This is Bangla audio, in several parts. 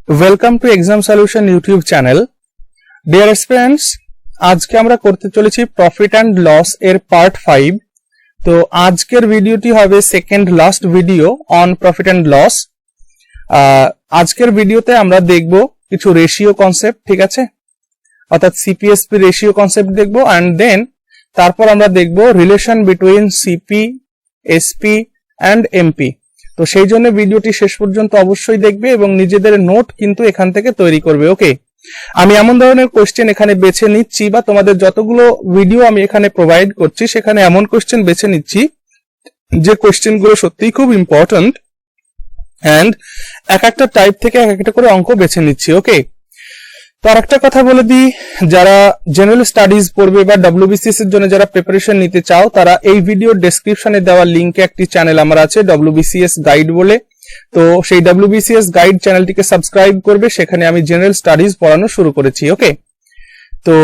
Welcome to exam solution YouTube channel. Dear students, আজকে আমরা করতে চলেছি প্রফিট অ্যান্ড লস এর পার্ট 5। তো আজকের ভিডিওটি হবে second last video on profit and loss. আজকের ভিডিওতে আমরা দেখব কিছু রেশিও কনসেপ্ট, ঠিক আছে, অর্থাৎ সিপিএসপি রেশিও কনসেপ্ট দেখব, অ্যান্ড দেন তারপর আমরা দেখব relation between CP, SP and MP. তো সেই জন্য ভিডিওটি শেষ পর্যন্ত অবশ্যই দেখবে এবং নিজেদের নোট কিন্তু এখান থেকে তৈরি করবে। ওকে, আমি এমন ধরনের কোশ্চেন এখানে বেছে নিচ্ছি, বা তোমাদের যতগুলো ভিডিও আমি এখানে প্রোভাইড করছি সেখানে এমন কোশ্চেন বেছে নিচ্ছি যে কোশ্চেনগুলো সত্যিই খুব ইম্পর্ট্যান্ট, এন্ড এক একটা টাইপ থেকে এক একটা করে অঙ্ক বেছে নিচ্ছি। ওকে, তো আর একটা কথা বলে দিই, যারা জেনারেল স্টাডিজ পড়বে বা ডব্লিউবিসিএস এর জন্য যারা প্রিপারেশন নিতে চাও, তারা এই ভিডিওর ডেসক্রিপশনে দেওয়া লিংকে একটি চ্যানেল আমার আছে ডব্লিউবিসিএস গাইড বলে। তো সেই ডব্লিউবিসিএস গাইড চ্যানেলটিকে সাবস্ক্রাইব করবে, সেখানে আমি জেনারেল স্টাডিজ পড়ানো শুরু করেছি। ওকে, তো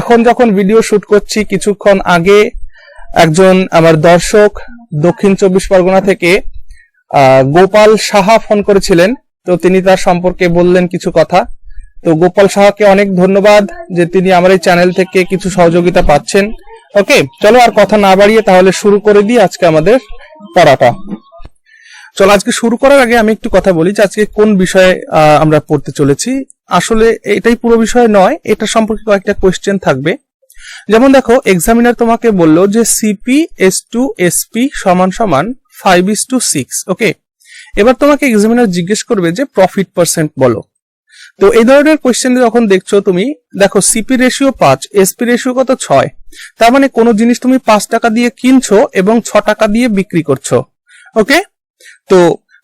এখন যখন ভিডিও শুট করছি, কিছুক্ষণ আগে একজন আমার দর্শক দক্ষিণ 24 পরগনা থেকে গোপাল সাহা ফোন করেছিলেন। তো তিনি তার সম্পর্কে বললেন কিছু কথা। তো গোপাল সাহাকে অনেক ধন্যবাদ যে তিনি আমার এই চ্যানেল থেকে কিছু সহযোগিতা পাচ্ছেন। ওকে, চলো আর কথা না বাড়িয়ে তাহলে শুরু করে দিই আজকে আমাদের পড়াটা। চলো, আজকে শুরু করার আগে আমি একটু কথা বলি যে আজকে কোন বিষয়ে আমরা পড়তে চলেছি। আসলে এটাই পুরো বিষয় নয়, এটা সম্পর্কে কয়েকটা কোয়েশ্চেন থাকবে। যেমন দেখো, এক্সামিনার তোমাকে বললো যে সিপি এস টু এসপি সমান সমান 5:6। ওকে, এবার তোমাকে এক্সামিনার জিজ্ঞেস করবে যে প্রফিট পার্সেন্ট বলো। তো এই ধরনের কোয়েশ্চেন যখন দেখছো, তুমি দেখো সিপি রেশিও 5, এসপি রেশিও কত 6, তার মানে কোনো জিনিস তুমি 5 টাকা দিয়ে কিনছো এবং 6 টাকা দিয়ে বিক্রি করছো। ওকে, তো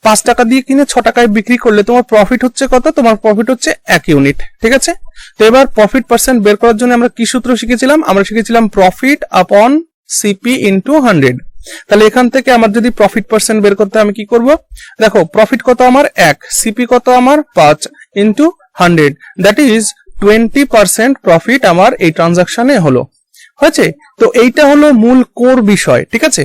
5 টাকা দিয়ে কিনে 6 টাকায় বিক্রি করলে তোমার প্রফিট হচ্ছে কত? তোমার প্রফিট হচ্ছে 1 ইউনিট, ঠিক আছে। তো এবার প্রফিট পার্সেন্ট বের করার জন্য আমরা কি সূত্র শিখেছিলাম? আমরা শিখেছিলাম প্রফিট আপন সিপি ইন্টু 100। তাহলে এখান থেকে আমার যদি প্রফিট পার্সেন্ট বের করতে আমি কি করব? দেখো, প্রফিট কত আমার 1, সিপি কত আমার 5 ইন্টু 100, দ্যাট ইজ 20% প্রফিট আমার এই ট্রানজাকশনে হলো। হয়েছে? তো এইটা হলো মূল কোর বিষয়, ঠিক আছে।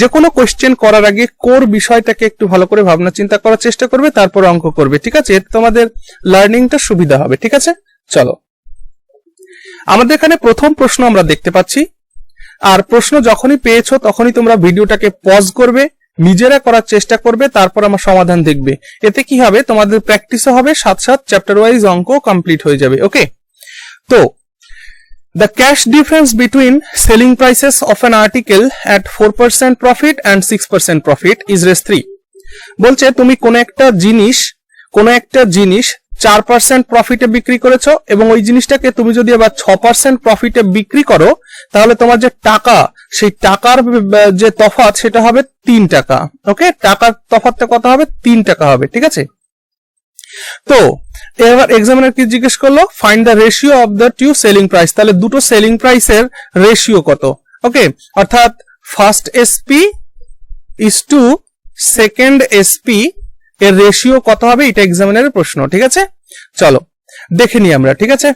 যে কোনো কোয়েশ্চেন করার আগে কোর বিষয়টাকে একটু ভালো করে ভাবনা চিন্তা করার চেষ্টা করবে, তারপর অঙ্ক করবে, ঠিক আছে। এতে তোমাদের লার্নিংটা সুবিধা হবে, ঠিক আছে। চলো, আমাদের এখানে প্রথম প্রশ্ন আমরা দেখতে পাচ্ছি। আর প্রশ্ন যখনই পেয়েছো তখনই তোমরা ভিডিওটাকে পজ করবে, নিজেরা করার চেষ্টা করবে, তারপর আমার সমাধান দেখবে। এতে কি হবে? তোমাদের প্র্যাকটিসও হবে, সাথে সাথে চ্যাপ্টার ওয়াইজ অঙ্ক কমপ্লিট হয়ে যাবে। ওকে, তো the cash difference between selling prices of an article at 4% profit and 6% profit is raised 3। বলছে তুমি কোন একটা জিনিস 4% প্রফিটে বিক্রি করেছো এবং ওই জিনিসটাকে তুমি যদি আবার 6% প্রফিটে বিক্রি করো, তাহলে তোমার যে টাকা, সেই টাকার যে তফাৎ সেটা হবে 3 টাকা। ওকে, টাকার তফাৎটা কত হবে? 3 টাকা হবে, ঠিক আছে। তো এবার এক্সামিনার কি জিজ্ঞেস করলো? Find the ratio of the two selling price. তাহলে দুটো সেলিং প্রাইসের রেশিও কত? ওকে, অর্থাৎ first SP is to second SP এর রেশিও কত হবে? এটা এক্সামিনারের প্রশ্ন, ঠিক আছে। চলো দেখে নিই আমরা, ঠিক আছে।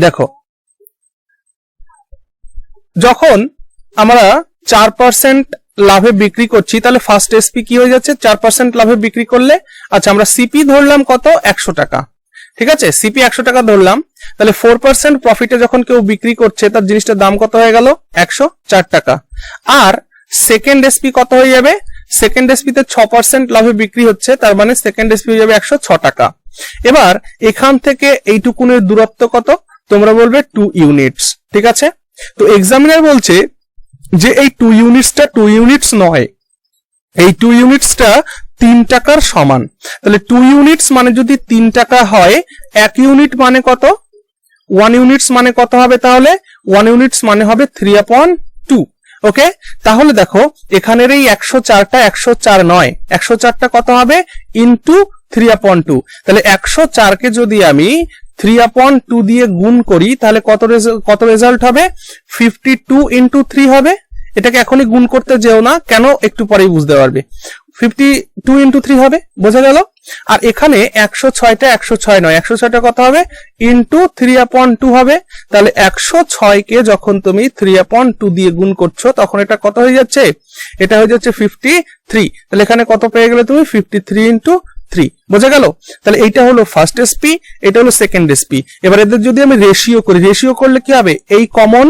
দেখো, যখন আমরা 4% লাভে বিক্রি করছি, তাহলে ফার্স্ট এসপি কি হয়ে যাচ্ছে? 4% লাভে বিক্রি করলে, আচ্ছা আমরা সিপি ধরলাম কত? 100 টাকা, ঠিক আছে। সিপি 100 টাকা ধরলাম, তাহলে 4% প্রফিটে যখন কেউ বিক্রি করছে, তার জিনিসটার দাম কত হয়ে গেল? 104 টাকা। আর সেকেন্ড এসপি কত হয়ে যাবে? সেকেন্ড এসপি তে 6% লাভে বিক্রি হচ্ছে, তার মানে সেকেন্ড এসপি হয়ে যাবে 106 টাকা। এবার এখান থেকে এইটুকুনের দূরত্ব কত? তোমরা বলবে 2 ইউনিটস, ঠিক আছে। তো এক্সামিনার বলছে যে এই 2 ইউনিটসটা 2 ইউনিটস নয়, এই 2 ইউনিটসটা 3 টাকার সমান। তাহলে 2 ইউনিটস মানে যদি 3 টাকা হয়, 1 ইউনিট মানে কত? 1 ইউনিটস মানে কত হবে? তাহলে 1 ইউনিটস মানে হবে 3/2। ওকে, তাহলে দেখো এখানের এই 104টা 104 নয়, 104টা কত হবে? ইন্টু 3/2। তাহলে 104 কে যদি আমি 3/2 দিয়ে গুণ করি, তাহলে কত রেজাল্ট হবে? 52 ইন্টু 3 হবে। এটাকে এখনই গুণ করতে যেও না, কেন একটু পরেই বুঝতে পারবে। 52 ইন্টু 3 হবে, বোঝা গেল। আর এখানে 106টা 106 নয়, 106টা কত হবে? ইন্টু 3/2 হবে। তাহলে 106 কে যখন তুমি 3/2 দিয়ে গুণ করছো, তখন এটা কত হয়ে যাচ্ছে? এটা হয়ে যাচ্ছে 53। তাহলে এখানে কত পেয়ে গেলে তুমি? 53 ইন্টু 3। বোঝা গেল? তাহলে এইটা হলো ফার্স্ট এসপি, এটা হলো সেকেন্ড এসপি। এবার এদের যদি আমি রেশিও করি, রেশিও করলে কি হবে, এই কমন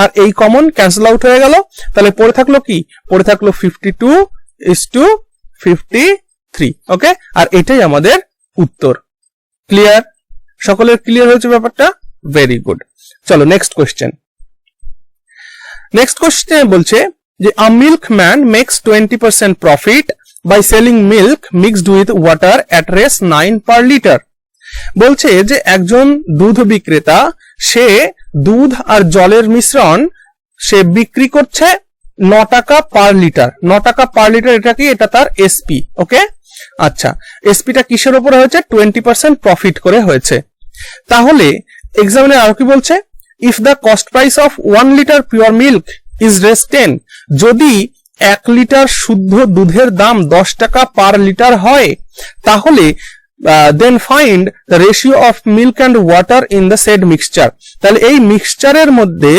আর এই কমন ক্যান্সেল আউট হয়ে গেল, তাহলে পড়ে থাকলো কি, পড়ে থাকলো 52:53। ওকে, আর এটাই আমাদের উত্তর। ক্লিয়ার? সকলের ক্লিয়ার হয়েছে ব্যাপারটা? Very good. চলো নেক্সট কোশ্চেন। নেক্সট কোশ্চেন বলছে যে a milkman makes 20% profit by selling milk mixed with water at rate 9 per litre. বলছে যে একজন দুধ বিক্রেতা, সে দুধ আর জলের মিশ্রণ সে বিক্রি করছে 9 টাকা পার লিটার। 9 টাকা পার লিটার, এটা কি, এটা তার এসপি। ওকে, আচ্ছা, এসপিটা কিসের উপরে হয়েছে, 20% প্রফিট করে হয়েছে। তাহলে এক্সামিনার আর কি বলছে, if the cost price of 1 litre pure milk is race 10, যদি 1 লিটার শুদ্ধ দুধের দাম 10 টাকা পার লিটার হয়, তাহলে then find the ratio of milk and water in the said mixture. তাহলে এই মিক্সচারের মধ্যে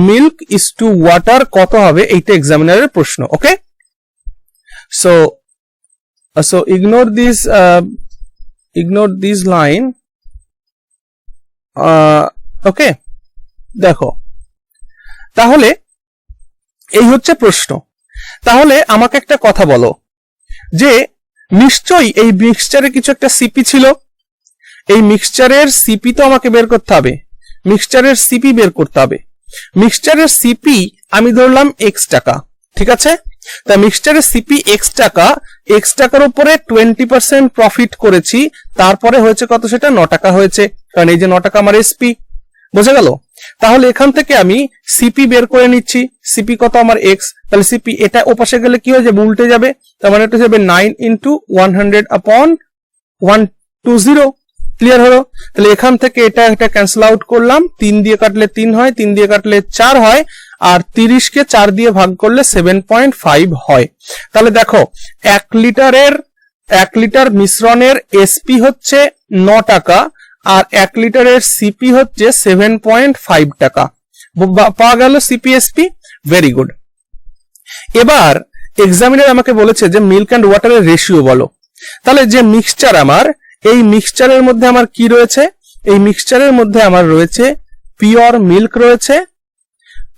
মিল্ক ইজ টু ওয়াটার কত হবে, এইটা এক্সামিনারের প্রশ্ন। ওকে, so ignore this line. ওকে, দেখো তাহলে এই হচ্ছে প্রশ্ন। তাহলে আমাকে একটা কথা বলো, যে নিশ্চয়ই এই মিক্সচারে কিছু একটা সিপি ছিল, এই মিক্সচারের সিপি তো আমাকে বের করতে হবে, মিক্সচারের সিপি বের করতে হবে। মিক্সচারের সিপি আমি ধরলাম x টাকা, ঠিক আছে? তা মিক্সচারের সিপি x টাকা, x টাকার উপরে 20% প্রফিট করেছি, তারপরে হয়েছে কত, সেটা 9 টাকা হয়েছে, কারণ এই যে 9 টাকা আমার এসপি। বোঝা গেল? তাহলে এখান থেকে আমি সিপি বের করে নিচ্ছি, সিপি কত আমার x, তাহলে সিপি এটা ওপাশে গেলে কি হয়ে যাবে, উল্টে যাবে, তার মানে এটা যাবে 9 × 100/120। ক্লিয়ার হলো? তাহলে এখান থেকে এটা ক্যান্সেল আউট করলাম, 3 দিয়ে কাটলে 3 হয়, 3 দিয়ে কাটলে 4 হয়, আর 30 কে 4 দিয়ে ভাগ করলে 7.5 হয়। তাহলে দেখো 1 লিটার মিশ্রণের এসপি হচ্ছে 9 টাকা, আর 1 লিটারের সিপি হচ্ছে 7.5 টাকা। পাওয়া গেল সিপি এসপি। Very good. এবার এক্সামিনার আমাকে বলেছে যে মিল্ক অ্যান্ড ওয়াটারের রেশিও বলো। তাহলে যে মিক্সচার আমার, এই মিক্সচারের মধ্যে আমার কি রয়েছে, এই মিক্সচারের মধ্যে আমার রয়েছে পিওর মিল্ক রয়েছে,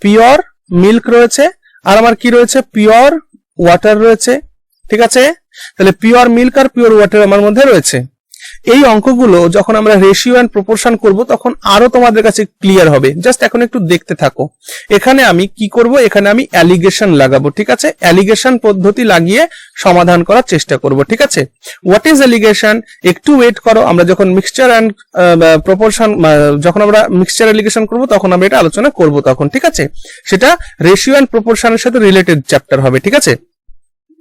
পিওর মিল্ক রয়েছে, আর আমার কি রয়েছে, পিওর ওয়াটার রয়েছে। ঠিক আছে? তাহলে পিওর মিল্ক আর পিওর ওয়াটার আমার মধ্যে রয়েছে। এই অঙ্কগুলো যখন আমরা রেশিও এন্ড প্রপোর্শন করব, তখন আরো তোমাদের কাছে ক্লিয়ার হবে। জাস্ট এখন একটু দেখতে থাকো। এখানে আমি কি করব, এখানে আমি অ্যালিগেশন লাগাবো। ঠিক আছে? অ্যালিগেশন পদ্ধতি লাগিয়ে সমাধান করার চেষ্টা করব। ঠিক আছে? হোয়াট ইজ অ্যালিগেশন, একটু ওয়েট করো। আমরা যখন মিক্সচার এন্ড প্রপোর্শন, যখন আমরা মিক্সচার অ্যালিগেশন করব, তখন আমরা এটা আলোচনা করব তখন। ঠিক আছে? সেটা রেশিও এন্ড প্রপোর্শনের সাথে রিলেটেড চ্যাপ্টার হবে। ঠিক আছে?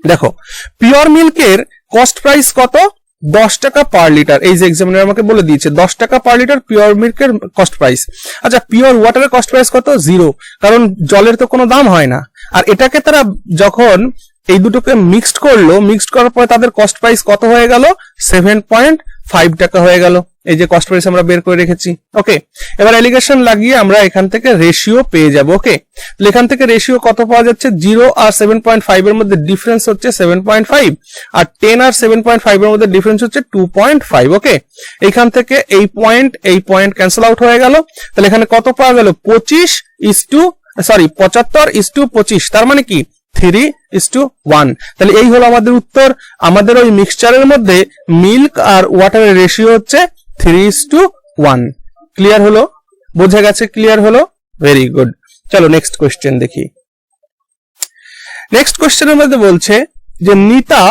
দেখো, পিওর মিল্কের কস্ট প্রাইস কত, 10 টাকা পার লিটার। এই যে এক্সামিনার আমাকে বলে দিয়েছে 10 টাকা পার লিটার পিওর মিল্কের কস্ট প্রাইস। আচ্ছা, পিওর ওয়াটারের কস্ট প্রাইস কত, 0, কারণ জলের তো কোনো দাম হয় না। আর এটাকে তারা যখন এই দুটোকে মিক্সড করলো, মিক্সড করার পরে তাদের কস্ট প্রাইস কত হয়ে গেল, 7.5 টাকা হয়ে গেল। এই যে কস্ট প্রাইস আমরা বের করে রেখেছি। ওকে, এবার অ্যালিগেশন লাগিয়ে আমরা এখান থেকে রেশিও পেয়ে যাব। ওকে, এখান থেকে রেশিও কত পাওয়া যাচ্ছে, 0 আর 7.5 এর মধ্যে ডিফারেন্স হচ্ছে 7.5, আর 10 আর 7.5 এর মধ্যে ডিফারেন্স হচ্ছে 2.5। ওকে, এখান থেকে এই পয়েন্ট ক্যান্সেল আউট হয়ে গেল। তাহলে এখানে কত পাওয়া গেল, 75:25, তার মানে কি 3:1। তাহলে এই হলো আমাদের উত্তর। আমাদের ওই মিক্সচারের মধ্যে মিল্ক আর ওয়াটারের রেশিও হচ্ছে 3:1। ক্লিয়ার হলো? বোঝা গেছে? ক্লিয়ার হলো? Very good. চলো নেক্সট কোশ্চেন দেখি। নেক্সট কোশ্চেনের মধ্যে বলছে যে নিতা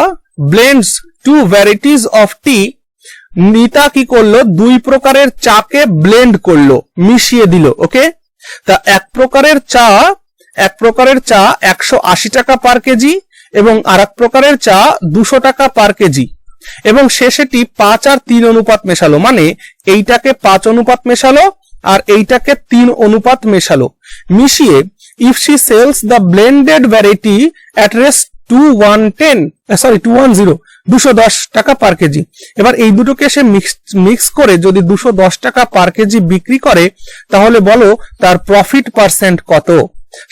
ব্লেন্ডস 2 ভ্যারাইটিজ অফ টি। নিতা কি করলো, 2 প্রকারের চাকে ব্লেন্ড করলো, মিশিয়ে দিল। ওকে, তা এক প্রকারের চা 180 টাকা পার কেজি, এবং আর এক প্রকারের চা 200 টাকা পার কেজি, এবং শেষেটি 5 আর 3 অনুপাত মেশালো। মানে এইটাকে 5 অনুপাত মেশালো আর এইটাকে 3 অনুপাত মেশালো, মিশিয়ে if she sells the blended variety at rate 210 টাকা পার কেজি। এবার এই দুটোকে সে মিক্স করে যদি 210 টাকা পার কেজি বিক্রি করে, তাহলে বলো তার প্রফিট পার্সেন্ট কত,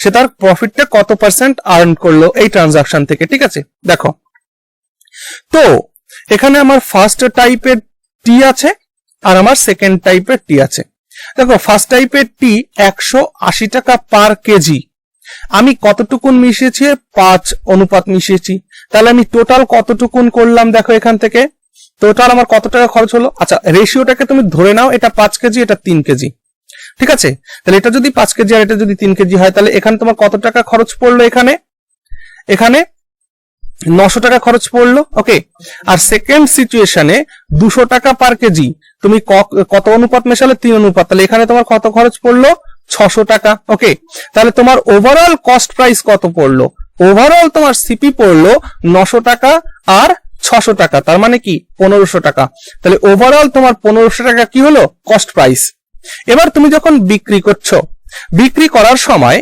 সে তার প্রফিটটা কত পার্সেন্ট আর্ন করলো এই ট্রানজাকশন থেকে। ঠিক আছে? দেখো, তো এখানে আমার ফার্স্ট টাইপের টি আছে আর আমার সেকেন্ড টাইপের টি আছে। দেখো ফার্স্ট টাইপের টি 180 টাকা পার কেজি, আমি কতটুকুন মিশিয়েছি 5 অনুপাত মিশিয়েছি, তাহলে আমি টোটাল কতটুকুন করলাম দেখো এখান থেকে টোটাল আমার কত টাকা খরচ হলো। আচ্ছা রেশিওটাকে তুমি ধরে নাও এটা 5 কেজি এটা 3 কেজি, ঠিক আছে, তাহলে এটা যদি 5 কেজি আর এটা যদি 3 কেজি হয় তাহলে এখানে তোমার কত টাকা খরচ পড়লো, এখানে 900 টাকা খরচ পড়লো। ওকে, আর সেকেন্ড সিচুয়েশনে 200 টাকা পার কেজি, তুমি কত অনুপাত মেশালে 3 অনুপাত, তাহলে এখানে তোমার কত খরচ পড়লো 600 টাকা। ওকে, তাহলে তোমার ওভারঅল কস্ট প্রাইস কত পড়লো, ওভারঅল তোমার সিপি পড়লো 900 টাকা আর 600 টাকা, তার মানে কি 1500 টাকা। তাহলে ওভারঅল তোমার 1500 টাকা কি হলো কস্ট প্রাইস। এবার তুমি যখন বিক্রি করছো, বিক্রি করার সময়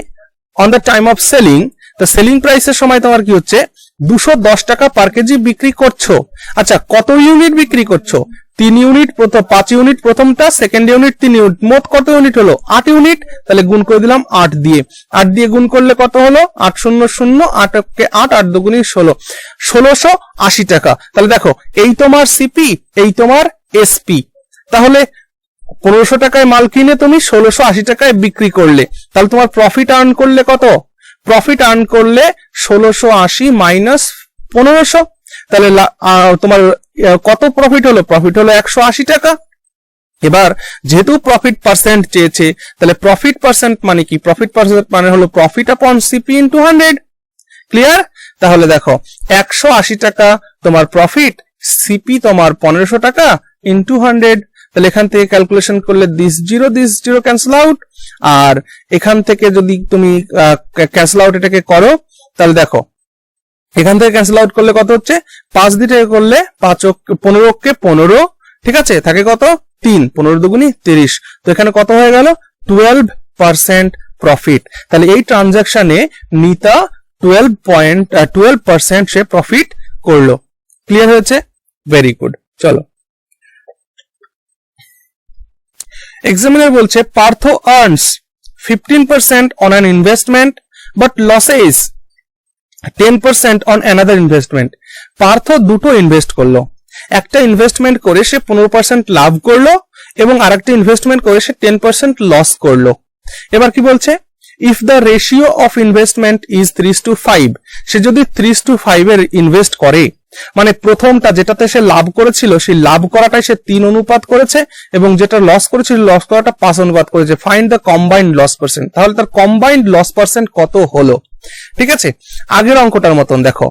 on the time of selling, তো সেলিং প্রাইসের সময় তোমার কি হচ্ছে 210 টাকা পার কেজি বিক্রি করছো। আচ্ছা কত ইউনিট বিক্রি করছো, 3 ইউনিট, 5 ইউনিট প্রথমটা, সেকেন্ড ইউনিট 3 ইউনিট, মোট কত ইউনিট হলো 8 ইউনিট। তাহলে গুণ করে দিলাম 8 দিয়ে, 8 দিয়ে গুণ করলে কত হলো 8 0 0 8 কে 8, 8 দুগুণে 16, 1680 টাকা। তাহলে দেখো এই তোমার সিপি, এই তোমার এসপি, তাহলে 1500 টাকায় মাল কিনে তুমি 1680 টাকায় বিক্রি করলে, তাহলে তোমার প্রফিট আর্ন করলে কত, প্রফিট আর্ন করলে 1680 মাইনাস 1500, তাহলে তোমার কত প্রফিট হলো, প্রফিট হলো 180 টাকা। এবার যেহেতু প্রফিট পার্সেন্ট চেয়েছে, তাহলে প্রফিট পার্সেন্ট মানে কি, প্রফিট পার্সেন্ট মানে হলো প্রফিট আপন সিপি ইনটু 100। ক্লিয়ার? তাহলে দেখো 180 টাকা তোমার প্রফিট, সিপি তোমার 1500 টাকা ইনটু 100, তাহলে এখান থেকে ক্যালকুলেশন করলে দিস জিরো ক্যান্সেল আউট, আর এখান থেকে যদি তুমি ক্যান্সেল আউট এটাকে করো তাহলে দেখো এখান থেকে ক্যান্সেল আউট করলে কত হচ্ছে, 5 দিয়ে করলে 15 কে 15, ঠিক আছে, থাকে কত 3, 15 দুগুণি 30, তো এখানে কত হয়ে গেল 12% প্রফিট। তাহলে এই ট্রানজাকশনে নিতা 12% সে প্রফিট করলো। ক্লিয়ার হয়েছে? Very good. চলো এক্সামিনার বলছে Partha earns 15% on an investment but losses 10% on another investment। Partha দুটো ইনভেস্ট করলো, একটা ইনভেস্টমেন্ট করে সে 15% লাভ করলো এবং আরেকটা ইনভেস্টমেন্ট করে সে 10% লস করলো। এবার কি বলছে, if the ratio of investment is 3:5, সে যদি 3:5 এর ইনভেস্ট করে, মানে প্রথমটা যেটাতে সে লাভ করেছিল সেই লাভ করাটাই সে 3 অনুপাত করেছে এবং যেটা লস করেছিল লস করাটা 5 অনুপাত করেছে। Find the combined loss percent, তাহলে তার কম্বাইন্ড লস পার্সেন্ট কত হলো। ঠিক আছে, আগের অঙ্কটার মতন দেখো,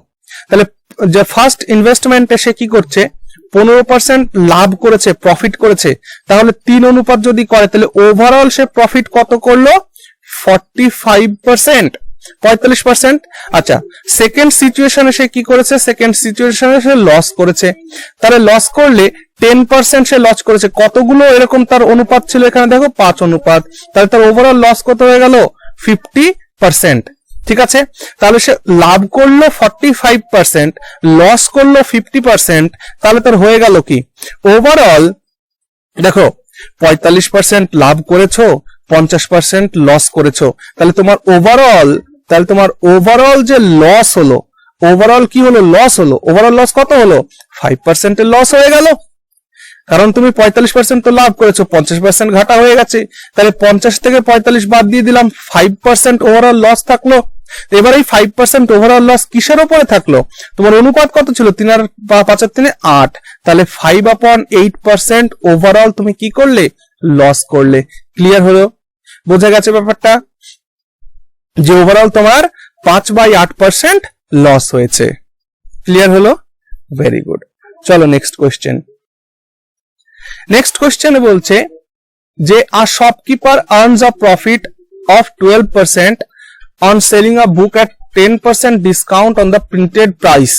তাহলে যে ফার্স্ট ইনভেস্টমেন্টে সে কি করছে 15% লাভ করেছে, প্রফিট করেছে, তাহলে 3 অনুপাত যদি করে তাহলে ওভারঅল সে প্রফিট কত করলো 45%, 45%। আচ্ছা সেকেন্ড সিচুয়েশনে সে কি করেছে, সেকেন্ড সিচুয়েশনে সে লস করেছে, তাহলে লস করলে 10% সে লস করেছে। কতগুলো এরকম তার অনুপাত ছিল এখানে দেখো 5 অনুপাত, তাহলে তার ওভারঅল লস কত হয়ে গেল 50%। ঠিক আছে, তাহলে সে লাভ করলো 45%, লস করলো 50%, তাহলে তার হয়ে গেল কি ওভারঅল দেখো 45% লাভ করেছো, 50% লস করেছো, তাহলে তোমার ওভারঅল যে লস হলো, ওভারঅল কি হলো লস হলো, ওভারঅল লস কত হলো 5% এর লস হয়ে গেল, কারণ তুমি 45% তো লাভ করেছো, 50% ঘাটা হয়ে গেছে, তাহলে 50 থেকে 45 বাদ দিয়ে দিলাম, 5% ওভারঅল লস থাকলো। এবার এই 5% ওভারঅল লস কিসের উপরে থাকলো, তোমার অনুপাত কত ছিল 3 আর 5 আর 3 8, তাহলে 5/8% ওভারঅল তুমি কি করলে লস করলে। ক্লিয়ার হলো? বোঝা গেছে ব্যাপারটা, যে ওভারঅল তোমার 5/8% লস হয়েছে। ক্লিয়ার হলো? Very good. চলো নেক্সট কোয়েশ্চেন। নেক্সট কোয়েশ্চেনে বলছে যে a shopkeeper earns a profit of 12% on selling a book at 10% discount on the printed price।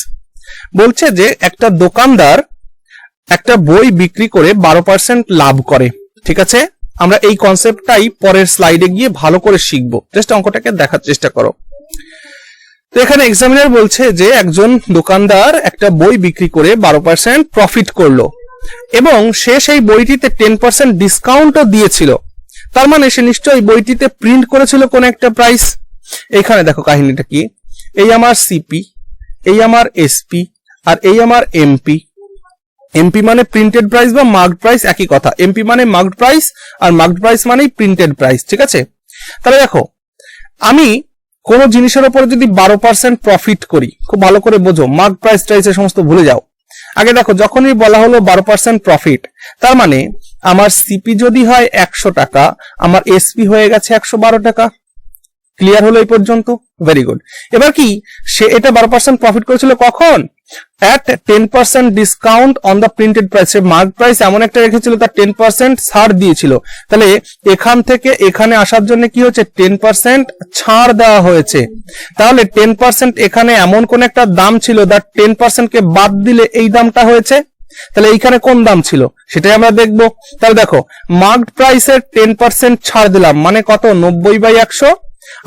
বলছে যে একটা দোকানদার একটা বই বিক্রি করে 12% লাভ করে। ঠিক আছে, আমরা এই কনসেপ্টটাই পরের স্লাইডে গিয়ে ভালো করে শিখবো, জাস্ট অঙ্কটাকে দেখার চেষ্টা করো। তো এখানে এক্সামিনার বলছে যে একজন দোকানদার একটা বই বিক্রি করে 12% প্রফিট করলো এবং সে সেই বইটিতে 10% ডিসকাউন্টও দিয়েছিল, তার মানে সে নিশ্চয়ই বইটিতে প্রিন্ট করেছিল কোন একটা প্রাইস। এখানে দেখো কাহিনীটা কি, এই আমার সিপি, এই আমার এসপি আর এই আমার এমপি। এমপি মানে প্রিন্টেড প্রাইস বা মার্কড প্রাইস, একই কথা। এমপি মানে মার্কড প্রাইস আর মার্কড প্রাইস মানেই প্রিন্টেড প্রাইস, ঠিক আছে। তাহলে দেখো, আমি কোন জিনিসের উপরে যদি 12% প্রফিট করি, খুব ভালো করে বোঝো, মার্কড প্রাইস টাইস এ সমস্ত ভুলে যাও। আগে দেখো, যখনই বলা হলো 12% প্রফিট, তার মানে আমার সিপি যদি হয় 100 টাকা, আমার এসপি হয়ে গেছে 112 টাকা। ক্লিয়ার হলো এই পর্যন্ত? Very good. এবার কি, সে এটা 12% প্রফিট করেছিল কখন? at 10% discount on the printed price. Say mark price এমন একটা রেখেছিল, তার 10% ছাড় দিয়েছিল। তাহলে এখান থেকে এখানে আসার জন্য কি হচ্ছে, 10% ছাড় দেওয়া হয়েছে। তাহলে 10% এখানে এমন কোন একটা দাম ছিল, তার 10% কে বাদ দিলে এই দামটা হয়েছে। তাহলে এইখানে কোন দাম ছিল সেটাই আমরা দেখবো। তাহলে দেখো, মার্কড প্রাইসের 10% ছাড় দিলাম মানে কত, 90/100,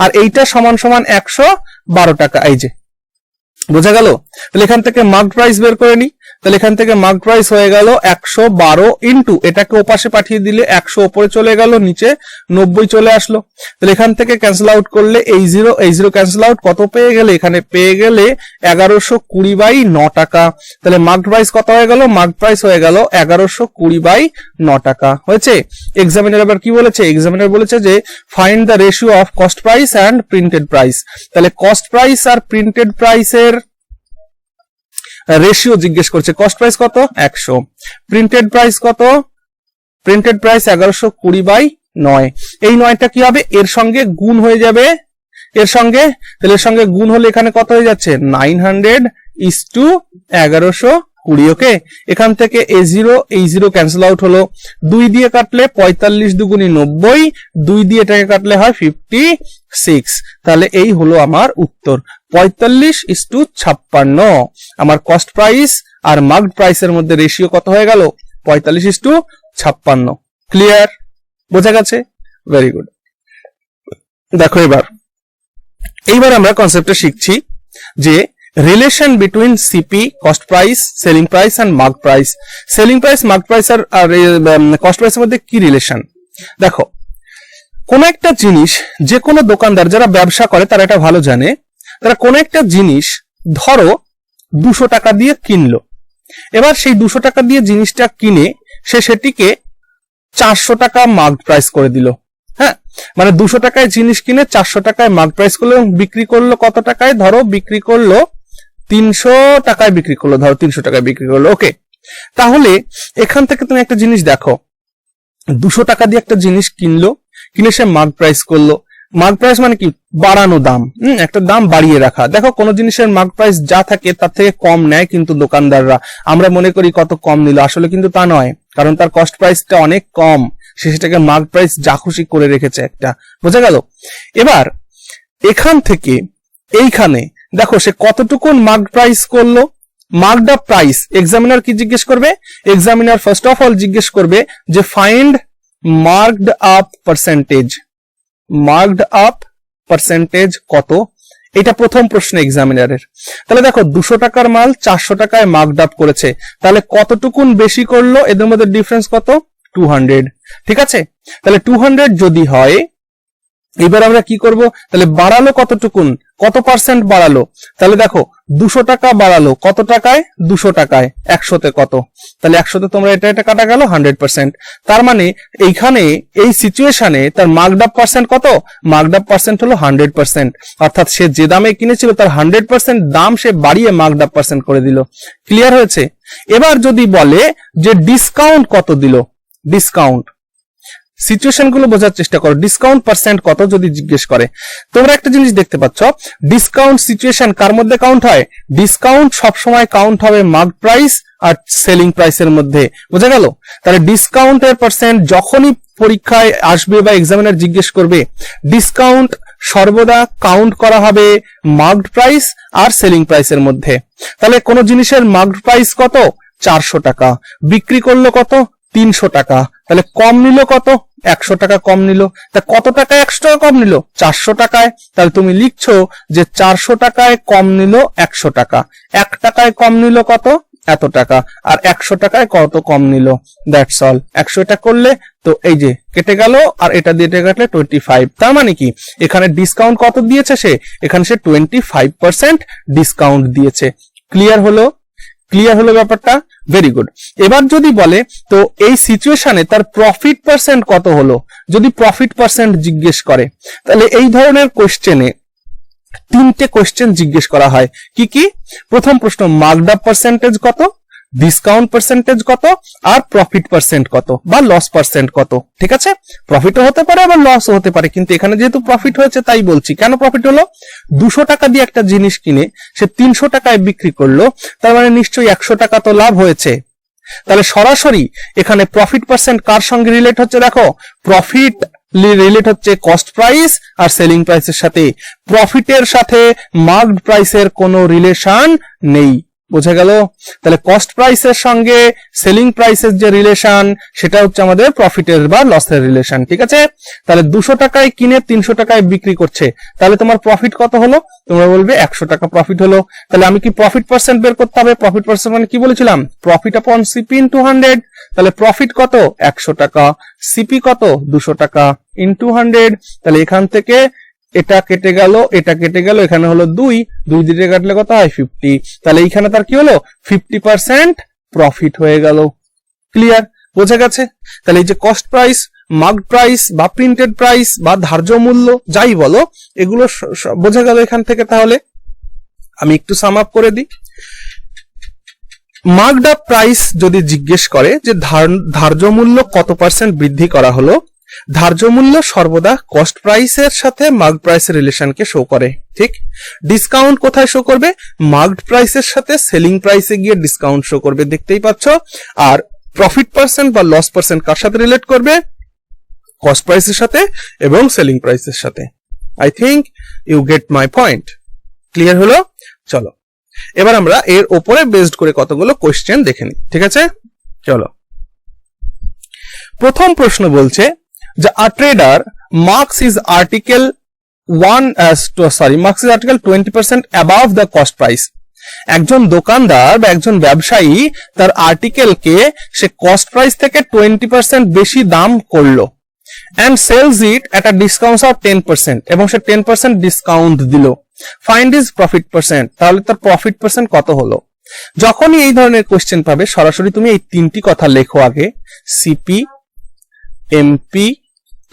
আর এইটা সমান সমান 112 টাকা। এই যে বোঝা গেল? তাহলে এখান থেকে মার্কড প্রাইস বের করে নি। তাহলে এখান থেকে মার্কড প্রাইস হয়ে গেল 112 ইন্টু এটাকে ওপাশে পাঠিয়ে দিলে 100 উপরে চলে গেল, নিচে 90 চলে আসলো। তাহলে এখান থেকে ক্যান্সেল আউট করলে এই জিরো ক্যান্সেল আউট, কত পেয়ে গেলে, এখানে পেয়ে গেলে 1120/9 টাকা। তাহলে মার্কড প্রাইস কত হয়ে গেল? মার্কড প্রাইস হয়ে গেল 1120/9 টাকা। হয়েছে? এক্সামিনার আবার কি বলেছে? এক্সামিনার বলেছে যে find the ratio of cost price and printed price. তাহলে কস্ট প্রাইস আর প্রিন্টেড প্রাইসের রেশিও জিজ্ঞেস করছে। কস্ট প্রাইস কত? 100। প্রিন্টেড প্রাইস কত? Printed price 1120/9। এই 9টা কি হবে? এর সঙ্গে গুণ হয়ে যাবে, এর সঙ্গে। তাহলে এর সঙ্গে গুণ হলে এখানে কত হয়ে যাচ্ছে? 900:1120। ওকে, এখান থেকে এই জিরো ক্যান্সেল আউট হলো। 2 দিয়ে কাটলে 45 দুগুণী 90, 2 দিয়ে এটাকে কাটলে হয় 56। তাহলে এই হলো আমার উত্তর, 45:56। আমার কস্ট প্রাইস আর মার্কড প্রাইসের মধ্যে রেশিও কত হয়ে গেল? 45:56। ক্লিয়ার? বোঝা গেছে? Very good. দেখো, এইবার আমরা কনসেপ্টটা শিখছি যে relation between CP, cost price, selling price and marked price. Selling price, marked price আর কস্ট প্রাইসের মধ্যে কি রিলেশন? দেখো, কোন একটা জিনিস, যে কোনো দোকানদার যারা ব্যবসা করে তারা এটা ভালো জানে, তারা কোন একটা জিনিস ধরো 200 টাকা দিয়ে কিনলো। এবার সেই 200 টাকা দিয়ে জিনিসটা কিনে সে সেটিকে 400 টাকা মার্কড প্রাইস করে দিল। হ্যাঁ, মানে 200 টাকায় জিনিস কিনে 400 টাকায় মার্কড প্রাইস করলো, বিক্রি করলো কত টাকায়? ধরো বিক্রি করলো 300 টাকায় বিক্রি করলো, ধরো 300 টাকায় বিক্রি করলো। ওকে, তাহলে এখান থেকে তুমি একটা জিনিস দেখো, 200 টাকা দিয়ে একটা জিনিস কিনলো, কিনে সে মার্কড প্রাইস করলো। মার্কড প্রাইস মানে কি? বাড়ানো দাম, একটা দাম বাড়িয়ে রাখা। দেখো, কোন জিনিসের মার্কড প্রাইস যা থাকে তার থেকে কম নেয় কিন্তু দোকানদাররা। আমরা মনে করি কত কম নিল, আসলে কিন্তু তা নয়, কারণ তার কস্ট প্রাইসটা অনেক কম, সে সেটাকে মার্কড প্রাইস যা খুশি করে রেখেছে একটা। বোঝা গেল? এবার এখান থেকে এইখানে দেখো সে কতটুকুন মার্কড প্রাইস করলো। মার্কড আপ প্রাইস, এক্সামিনার কি জিজ্ঞেস করবে? এক্সামিনার ফার্স্ট অফ অল জিজ্ঞেস করবে যে find marked up percentage. Marked up percentage কত? এটা প্রথম প্রশ্ন এক্সামিনারের। তাহলে দেখো, 200 টাকার মাল 400 টাকায় মার্কড আপ করেছে, তাহলে কতটুকুন বেশি করলো? এদের মধ্যে ডিফারেন্স কত? 200। ঠিক আছে, তাহলে 200 যদি হয়, এবার আমরা কি করব? তাহলে বাড়ালো কতটুকুন, কত পার্সেন্ট বাড়ালো? তাহলে দেখো, 200 টাকা বাড়ালো কত টাকায়? 200 টাকায়। 100তে কত? তাহলে 100তে তোমরা এটা কাটা গেল 100%। তার মানে এইখানে এই সিচুয়েশনে তার মার্কড আপ পার্সেন্ট কত? মার্কড আপ পার্সেন্ট হলো 100%। অর্থাৎ সে যে দামে কিনেছিল তার 100% দাম সে বাড়িয়ে মার্কড আপ পার্সেন্ট করে দিল। ক্লিয়ার হয়েছে? এবার যদি বলে যে ডিসকাউন্ট কত দিল, ডিসকাউন্ট, সিচুয়েশন গুলো বোঝার চেষ্টা করো। ডিসকাউন্ট পার্সেন্ট কত যদি জিজ্ঞেস করে, তোমরা একটা জিনিস দেখতে পাচ্ছ, ডিসকাউন্ট সিচুয়েশন কার মধ্যে কাউন্ট হয়? ডিসকাউন্ট সবসময় কাউন্ট হবে মার্কড প্রাইস আর সেলিং প্রাইসের মধ্যে। বোঝা গেল? তাহলে ডিসকাউন্টের পার্সেন্ট যখনই পরীক্ষায় আসবে বা এক্সামিনার জিজ্ঞেস করবে, ডিসকাউন্ট সর্বদা কাউন্ট করা হবে মার্কড প্রাইস আর সেলিং প্রাইসের মধ্যে। তাহলে কোন জিনিসের মার্কড প্রাইস কত? 400 টাকা, বিক্রি করলো কত? 300 টাকা। তাহলে কম নিল কত? 100 টাকা কম নিল। তা কত টাকায় 100 টাকা কম নিল? 400 টাকায়। তাহলে তুমি লিখছো যে 400 টাকায় কম নিল 100 টাকা, 1 টাকায় কম নিল কত? এত টাকা, আর 100 টাকায় কত কম নিল। That's all. 100 এটা করলে তো এই যে কেটে গেল, আর এটা দিয়ে কাটলে 25। তার মানে কি, এখানে ডিসকাউন্ট কত দিয়েছে সে? এখানে সে 25% ডিসকাউন্ট দিয়েছে। ক্লিয়ার হলো? ক্লিয়ার হলো ব্যাপারটা? Very good. এবার যদি বলে তো এই সিচুয়েশনে তার প্রফিট পার্সেন্ট কত হলো, যদি প্রফিট পার্সেন্ট জিজ্ঞেস করে, তাহলে এই ধরনের কোশ্চেনে তিনটে কোশ্চেন জিজ্ঞেস করা হয়। কি কি? প্রথম প্রশ্ন মার্কড আপ পার্সেন্টেজ কত, ডিসকাউন্ট পার্সেন্টেজ কত, আর প্রফিট পার্সেন্ট কত বা লস পার্সেন্ট কত। ঠিক আছে, প্রফিটও হতে পারে আবার লসও হতে পারে, কিন্তু এখানে যেহেতু প্রফিট হয়েছে তাই বলছি। কেন প্রফিট হলো? 200 টাকা দিয়ে একটা জিনিস কিনে সে 300 টাকায় বিক্রি করলো, তার মানে নিশ্চয়ই 100 টাকা তো লাভ হয়েছে। তাহলে সরাসরি এখানে প্রফিট পার্সেন্ট কার সঙ্গে রিলেট হচ্ছে? দেখো, প্রফিট রিলেট হচ্ছে কস্ট প্রাইস আর সেলিং প্রাইসের সাথে। প্রফিটের সাথে মার্কড প্রাইসের কোনো রিলেশন নেই। বোঝা গেল? তাহলে কস্ট প্রাইসের সঙ্গে সেলিং প্রাইসের যে রিলেশন সেটা হচ্ছে আমাদের প্রফিটের বা লসের রিলেশন। ঠিক আছে, তাহলে 200 টাকায় কিনে 300 টাকায় বিক্রি করছে, তাহলে তোমার প্রফিট কত হলো? তোমরা বলবে 100 টাকা প্রফিট হলো। তাহলে আমি কি প্রফিট পার্সেন্ট বের করতে হবে? প্রফিট পার্সেন্ট মানে কি বলেছিলাম? প্রফিট আপন সিপি ইনটু 100। তাহলে প্রফিট কত? 100 টাকা, সিপি কত? 200 টাকা ইনটু 100। তাহলে এখান থেকে এটা কেটে গেল, এটা কেটে গেল, এখানে হলো 2 দিয়ে কাটলে কত হয়? 50। তাহলে এইখানে তার কি হলো? 50% প্রফিট হয়ে গেল। ক্লিয়ার? বোঝা গেছে? তাহলে এই যে কস্ট প্রাইস, মার্কড প্রাইস বা প্রিন্টেড প্রাইস বা ধার্য মূল্য যাই বলো, এগুলো বোঝা গেল এখান থেকে। তাহলে আমি একটু সাম আপ করে দিই। মার্কড আপ প্রাইস যদি জিজ্ঞেস করে যে ধার্য মূল্য কত পার্সেন্ট বৃদ্ধি করা হলো, ধার্য মূল্য সর্বদা কস্ট প্রাইসের সাথে মার্কড প্রাইসের রিলেশনকে শো করে। ঠিক? ডিসকাউন্ট কোথায় শো করবে? মার্কড প্রাইসের সাথে সেলিং প্রাইসে গিয়ে ডিসকাউন্ট শো করবে, দেখতেই পাচ্ছ। আর প্রফিট পার্সেন্ট বা লস পার্সেন্ট কার সাথে রিলেট করবে? কস্ট প্রাইসের সাথে এবং সেলিং প্রাইসের সাথে। I think you get my point. Clear হলো? চলো এবার আমরা এর উপরে বেসড করে কতগুলো কোশ্চেন দেখে নিই। ঠিক আছে, চলো। প্রথম প্রশ্ন বলছে যে a trader marks his article 20% above the cost price। একজন দোকানদার বা একজন ব্যবসায়ী তার আর্টিকেলকে সে কস্ট প্রাইস থেকে 20% বেশি দাম করলো, and sells it at a discount of 10%, এবং সে 10% ডিসকাউন্ট দিল। Find his profit percent. তাহলে তার প্রফিট পার্সেন্ট কত হলো? যখনই এই ধরনের কোশ্চেন পাবে সরাসরি তুমি এই তিনটি কথা লেখো আগে, সিপি, এমপি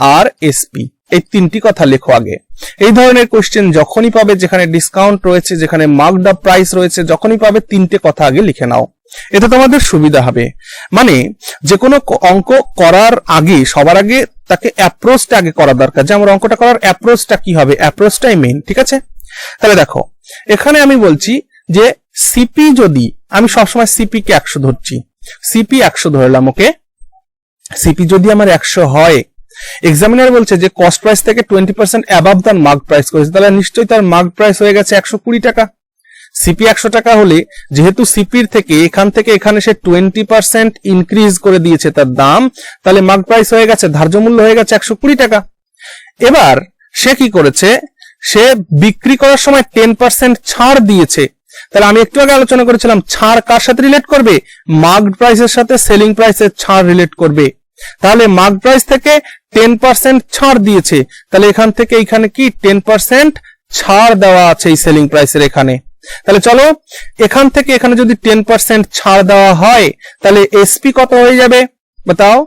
আর এসপি, এই তিনটি কথা লেখো আগে। এই ধরনের কোশ্চেন যখনই পাবে, যেখানে ডিসকাউন্ট রয়েছে, যেখানে মার্কড আপ প্রাইস রয়েছে, যখনই পাবে তিনটে কথা আগে লিখে নাও, এতে তোমাদের সুবিধা হবে। মানে যে কোনো অঙ্ক করার আগে সবার আগে তাকে অ্যাপ্রোচটা আগে করা দরকার, যে আমার অঙ্কটা করার অ্যাপ্রোচটা কি হবে, অ্যাপ্রোচটাই মেইন। ঠিক আছে, তাহলে দেখো এখানে আমি বলছি যে সিপি, যদি আমি সবসময় সিপি কে 100 ধরছি, সিপি 100 ধরলাম, ওকে। সিপি যদি আমার 100 হয়, এক্সামিনার বলছে যে কস্ট প্রাইস থেকে 20% অ্যাবাভ দ্য মার্ক প্রাইস করেছে, তাহলে নিশ্চয়ই তার মার্ক প্রাইস হয়ে গেছে 120 টাকা। সিপি 100 টাকা হলে যেহেতু সিপির থেকে এখান থেকে এখানে সে 20% ইনক্রিজ করে দিয়েছে তার দাম, তাহলে মার্ক প্রাইস হয়ে গেছে, ধার্য মূল্য হয়ে গেছে 120 টাকা। এবার সে কি করেছে? সে বিক্রি করার সময় 10% ছাড় দিয়েছে। তাহলে আমি একটু আগে আলোচনা করেছিলাম ছাড় কার সাথে রিলেট করবে? মার্কড প্রাইসের সাথে সেলিং প্রাইসের ছাড় রিলেট করবে। তাহলে মার্ক প্রাইস থেকে 10% ছাড় দিয়েছে, তাহলে এখান থেকে এখানে কি 10% ছাড় দেওয়া আছে এই সেলিং প্রাইসের এখানে। তাহলে চলো এখান থেকে এখানে যদি 10% ছাড় দেওয়া হয়, তাহলে এসপি কত হয়ে যাবে বাতাও?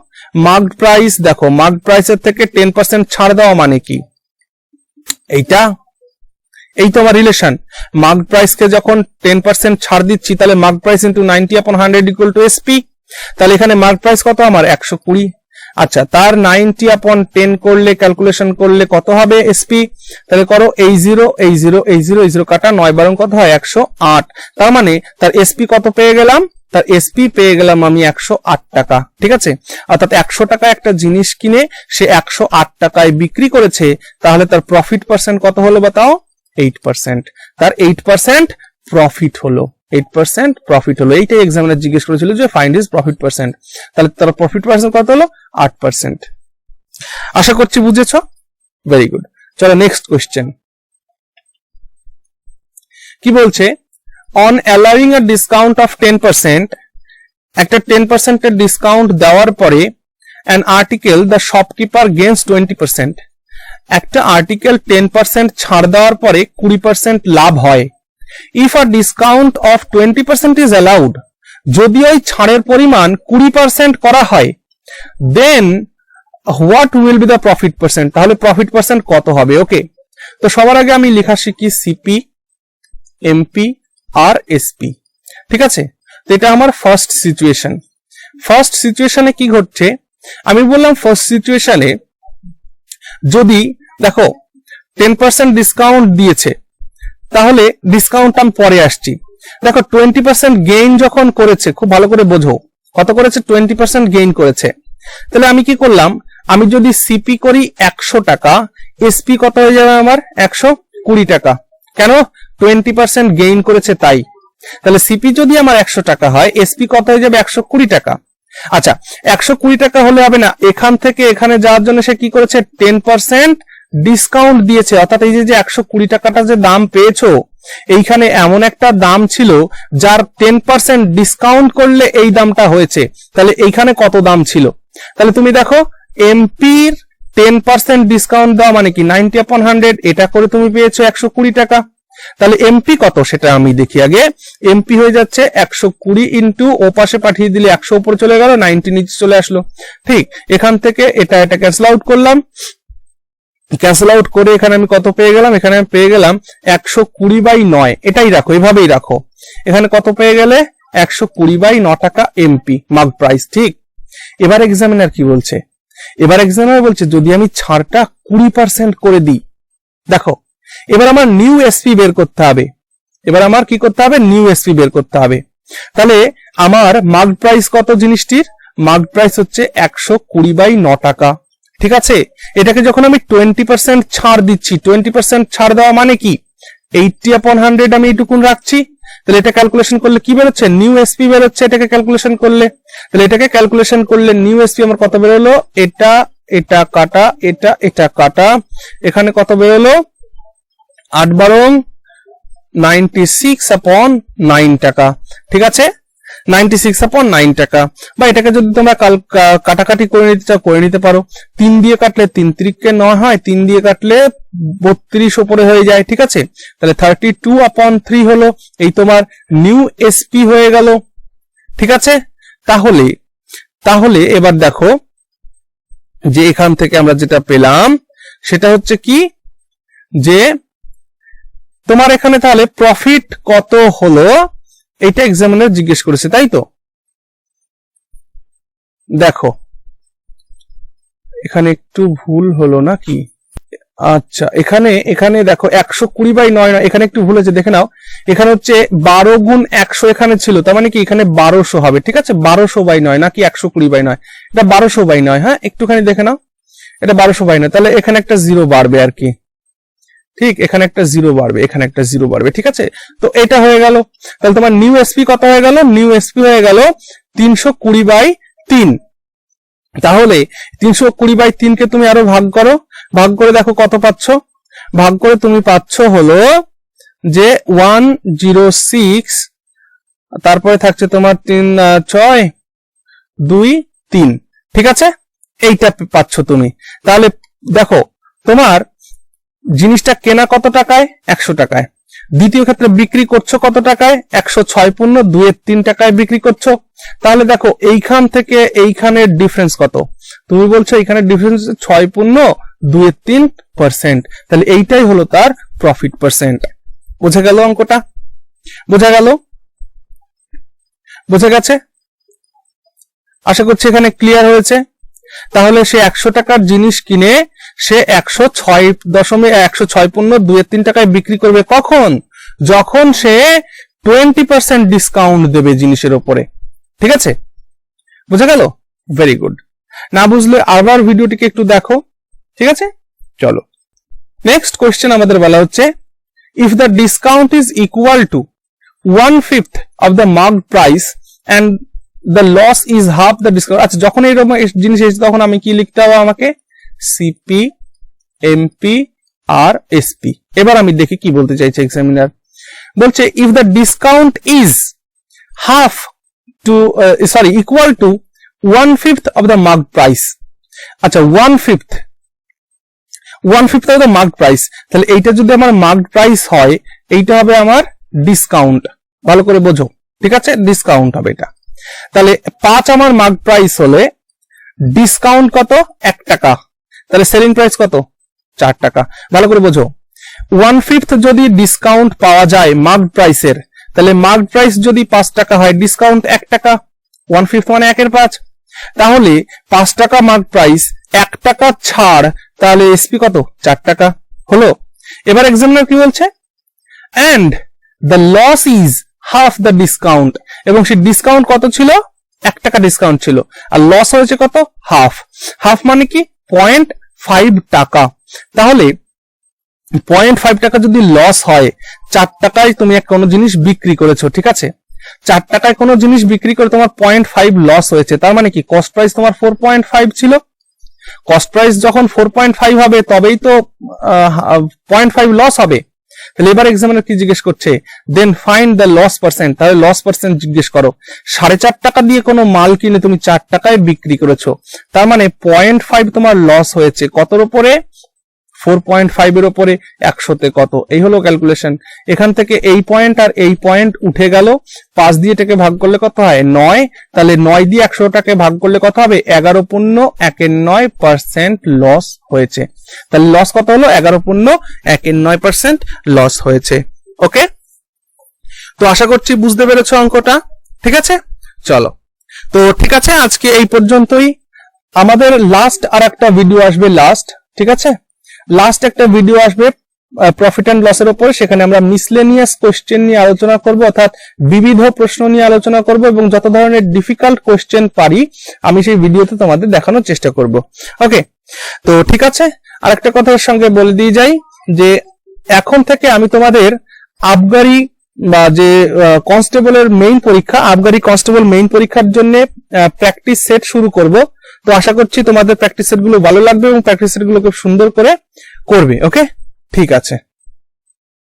মার্কড প্রাইস, দেখো মার্কড প্রাইসের থেকে 10% ছাড় দেওয়া মানে কি? এইটা, এই তো আমার রিলেশন। মার্কড প্রাইসকে যখন 10% ছাড় দিচ্ছি, তাহলে marked price into 90/100 equal to SP. তাহলে এখানে মার্ক প্রাইস কত আমার? 120। আচ্ছা, তার 90/10 করলে, ক্যালকুলেশন করলে কত হবে এসপি? তাহলে করো এই 0 এই 0 এই 0 এই 0 কাটা, 9 12 কত হয়? 108। তার মানে তার এসপি কত পেয়ে গেলাম? তার এসপি পেয়ে গেলাম আমি 108 টাকা। ঠিক আছে, অর্থাৎ 100 টাকা একটা জিনিস কিনে সে 108 টাকায় বিক্রি করেছে, তাহলে তার প্রফিট পার্সেন্ট কত হলো বাতাও? 8%। তার 8% প্রফিট হলো, 8% প্রফিট হলো। এইটাই এক্সামিনার জিজ্ঞেস করেছিল যে ফাইন্ড হিজ প্রফিট পার্সেন্ট। তাহলে তার প্রফিট পার্সেন্ট কত হলো? 8%। আশা করছি বুঝেছো। Very good. চলো নেক্সট কোশ্চেন কি বলছে? On allowing a discount of 10%, একটা 10% এর ডিসকাউন্ট দেওয়ার পরে an article the shopkeeper gains 20%, একটা আর্টিকেল 10% ছাড় দেওয়ার পরে 20% লাভ হয়, if a discount of 20% is allowed, যদি ওই ছাড়ের পরিমাণ 20% করা হয়, then what will be the profit percent, তাহলে প্রফিট পার্সেন্ট কত হবে? ওকে, তো সবার আগে আমি লেখা শিখি সিপি, এমপি আর এসপি। ঠিক আছে, তো এটা আমার ফার্স্ট সিচুয়েশন। ফার্স্ট সিচুয়েশনে কি ঘটছে আমি বললাম, ফার্স্ট সিচুয়েশনে যদি দেখো 10% ডিসকাউন্ট দিয়েছে, তাহলে ডিসকাউন্ট আমি পরে আসছি। দেখো 20% গেইন যখন করেছে, খুব ভালো করে বোঝো, কত করেছে? 20% গেইন করেছে। তাহলে আমি কি করলাম, আমি যদি সিপি করি 100 টাকা, এসপি কত হয়ে যাবে আমার? 120 টাকা। কেন? 20% গেইন করেছে তাই। তাহলে সিপি যদি আমার 100 টাকা হয়, এসপি কত হয়ে যাবে? 120 টাকা। আচ্ছা, 120 টাকা হলে হবে না, এখান থেকে এখানে যাওয়ার জন্য সে কি করেছে? 10% ডিসকাউন্ট দিয়েছে। অর্থাৎ এই যে 120 টাকাটা যে দাম পেয়েছো, এইখানে এমন একটা দাম ছিল যার 10% ডিসকাউন্ট করলে এই দামটা হয়েছে। তাহলে এইখানে কত দাম ছিল? তাহলে তুমি দেখো, এমপির 10% ডিসকাউন্ট দেওয়া মানে কি 90/100, এটা করে তুমি পেয়েছো 120 টাকা। তাহলে এমপি কত সেটা আমি দেখি আগে। এমপি হয়ে যাচ্ছে 120 ইন্টু ও পাশে পাঠিয়ে দিলে 100 উপরে চলে গেল, 90 নিচে চলে আসলো। ঠিক, এখান থেকে এটা ক্যান্সেল আউট করলাম, ক্যান্সেল আউট করে এখানে আমি কত পেয়ে গেলাম? এখানে আমি পেয়ে গেলাম 120/9। এটাই রাখো, এভাবেই রাখো। এখানে কত পেয়ে গেলে? 120/9 টাকা এমপি মার্ক প্রাইস। ঠিক, এবার এক্সামিনার কি বলছে? এবার এক্সামিনার বলছে যদি আমি ছাড়টা 20% করে দিই, দেখো এবার আমার নিউ এসপি বের করতে হবে। এবার আমার কি করতে হবে? নিউ এসপি বের করতে হবে। তাহলে আমার মার্ক প্রাইস কত জিনিসটির? মার্ক প্রাইস হচ্ছে 120/9 টাকা। ঠিক আছে, এটাকে যখন আমি 20% ছাড় দিচ্ছি, 20% ছাড় দেওয়া মানে কি 80/100 আমি এইটুকুন রাখছি। তাহলে এটা ক্যালকুলেশন করলে কি বেরোচ্ছে? নিউ এসপি বেরোচ্ছে। এটাকে ক্যালকুলেশন করলে, তাহলে এটাকে ক্যালকুলেশন করলে নিউ এসপি আমার কত বেরোলো? এটা কাটা, এটা কাটা, এখানে কত বেরোলো? 8/96/9 টাকা। ঠিক আছে, 96/9 টাকা। বা এটাকে যদি তোমরা কাটাকাটি করে নিতে চাও করে নিতে পারো। 3 দিয়ে কাটলে 3 3 9 হয়, 3 দিয়ে কাটলে 32 উপরে হয়ে যায়। ঠিক আছে, তাহলে 32/3 হলো এই তোমার নিউ এসপি হয়ে গেল। ঠিক আছে, তাহলে এবার দেখো যে এখান থেকে আমরা যেটা পেলাম সেটা হচ্ছে কি, যে তোমার এখানে তাহলে প্রফিট কত হলো এটা এক্সামিনার জিজ্ঞেস করেছে, তাই তো? দেখো এখানে একটু ভুল হলো নাকি? আচ্ছা, এখানে দেখো 120/9, এখানে একটু ভুল হয়েছে, দেখে নাও। এখানে হচ্ছে 12 গুণ 100 এখানে ছিল, তার মানে কি এখানে 1200 হবে। ঠিক আছে, 1200/9 নাকি 120/9? এটা 1200/9। হ্যাঁ, একটুখানি দেখে নাও, এটা 1200/9। তাহলে এখানে একটা জিরো বাড়বে আর কি। ঠিক, এখানে একটা জিরো বাড়বে, এখানে একটা জিরো বাড়বে। ঠিক আছে, তো এটা হয়ে গেল। তাহলে তোমার নিউ এসপি কত হয়ে গেল? নিউ এসপি হয়ে গেল 320/3। তাহলে 320/3 কে তুমি আরো ভাগ করো, ভাগ করে দেখো কত পাচ্ছ। ভাগ করে তুমি পাচ্ছ হলো যে 106, তারপরে থাকছে তোমার 3 6 2 3। ঠিক আছে, এইটা পাচ্ছ তুমি। তাহলে দেখো তোমার জিনিসটা কেনা কত টাকায়? 100 টাকায়। দ্বিতীয় ক্ষেত্রে বিক্রি করছো কত টাকায়? 106 পূর্ণ 2/3 টাকায় বিক্রি করছো। তাহলে দেখো এইখান থেকে এইখানের ডিফারেন্স কত? তুমি বলছো এইখানে ডিফারেন্স 6 পূর্ণ 2/3%। তাহলে এইটাই হলো তার প্রফিট পার্সেন্ট। বোঝা গেল অঙ্কটা? বোঝা গেল? বোঝা গেছে? আশা করছি এখানে ক্লিয়ার হয়েছে। তাহলে সে 100 টাকার জিনিস কিনে সে 106 পূর্ণ 2/3 টাকায় বিক্রি করবে কখন? যখন সে 20% ডিসকাউন্ট দেবে জিনিসের উপরে। ঠিক আছে, বুঝা গেল? Very good. না বুঝলে আবার ভিডিওটিকে একটু দেখো। ঠিক আছে, চলো নেক্সট কোয়েশ্চেন আমাদের বলা হচ্ছে, if the discount is equal to 1/5 of the marked price and the loss is half the discount। আচ্ছা, যখন এইরকম জিনিস এসেছে তখন আমি কি লিখতে হবে? আমাকে সিপি, এমপি আর এসপি। এবার আমি দেখি কি বলতে চাইছে এক্সামিনার। বলছে if the discount is equal to 1/5 of the marked price. আচ্ছা, 1/5 অফ দ্য মার্কড প্রাইস, তাহলে এইটা যদি আমার মার্কড প্রাইস হয়, এইটা হবে আমার ডিসকাউন্ট, ভালো করে বোঝো, ঠিক আছে, ডিসকাউন্ট হবে এটা। তাহলে 5 আমার মার্ক প্রাইস হলে ডিসকাউন্ট কত, 1 টাকা, তাহলে সেলিং প্রাইস কত, 4 টাকা, ভালো করে বোঝো। 1/5 যদি ডিসকাউন্ট পাওয়া যায় মার্ক প্রাইসের, তাহলে মার্ক প্রাইস যদি 5 টাকা হয়, ডিসকাউন্ট 1 টাকা, 1/5 মানে 1/5, তাহলে 5 টাকা মার্ক প্রাইস, 1 টাকা ছাড়, তাহলে এসপি কত, 4 টাকা হলো। এবার এক্সামিনার কি বলছে, and the loss is half the discount, এবং সেই ডিসকাউন্ট কত ছিল, 1 টাকা ডিসকাউন্ট ছিল, আর লস হয়েছে কত, হাফ। হাফ মানে কি 0.5 টাকা, তাহলে 0.5 টাকা যদি লস হয়, 4 টাকায় তুমি কোনো জিনিস বিক্রি করেছো, ঠিক আছে, 4 টাকায় কোনো জিনিস বিক্রি করে তোমার 0.5 লস হয়েছে, তার মানে কি কস্ট প্রাইস তোমার 4.5 ছিল, কস্ট প্রাইস যখন 4.5 হবে তবেই তো 0.5 লস হবে। তাহলে এবার এক্সামিনার কি জিজ্ঞেস করছে, then find the loss percent, তাহলে লস পার্সেন্ট জিজ্ঞেস করো। 4.5 টাকা দিয়ে কোনো মাল কিনে তুমি 4 টাকায় বিক্রি করেছো, তার মানে 0.5 তোমার লস হয়েছে, কতর উপরে, 4.5 এর উপরে 100তে কত, এই হলো ক্যালকুলেশন। এখান থেকে এই পয়েন্ট আর এই পয়েন্ট উঠে গেল, 5 দিয়ে এটাকে ভাগ করলে কত হয়, 9, তাহলে 9 দিয়ে 100টাকে ভাগ করলে কত হবে, 11.9% লস হয়েছে। তাহলে লস কত হলো, 11.9% লস হয়েছে। ওকে, তো আশা করছি বুঝতে পেরেছো অঙ্কটা, ঠিক আছে। চলো, তো ঠিক আছে, আজকে এই পর্যন্তই। আমাদের লাস্ট আর একটা ভিডিও আসবে, ঠিক আছে, লাস্ট একটা ভিডিও আসবে প্রফিট এন্ড লসের উপরে, সেখানে আমরা মিসলেনিয়াস কোশ্চেন নিয়ে আলোচনা করব, অর্থাৎ বিবিধ প্রশ্ন নিয়ে আলোচনা করব, এবং যত ধরনের ডিফিকাল্ট কোশ্চেন পারি আমি সেই ভিডিওতে তোমাদের দেখানোর চেষ্টা করব। ওকে, তো ঠিক আছে, আরেকটা কথার সঙ্গে বলে দিয়ে যাই যে এখন থেকে আমি তোমাদের আবগারি বা যে কনস্টেবলের মেইন পরীক্ষা, আবগারি কনস্টেবল মেইন পরীক্ষার জন্য প্র্যাকটিস সেট শুরু করব। তো আশা করছি তোমাদের প্র্যাকটিস সেট গুলো ভালো লাগবে এবং প্র্যাকটিস সেট গুলো খুব সুন্দর করে করবে। ওকে, ঠিক আছে।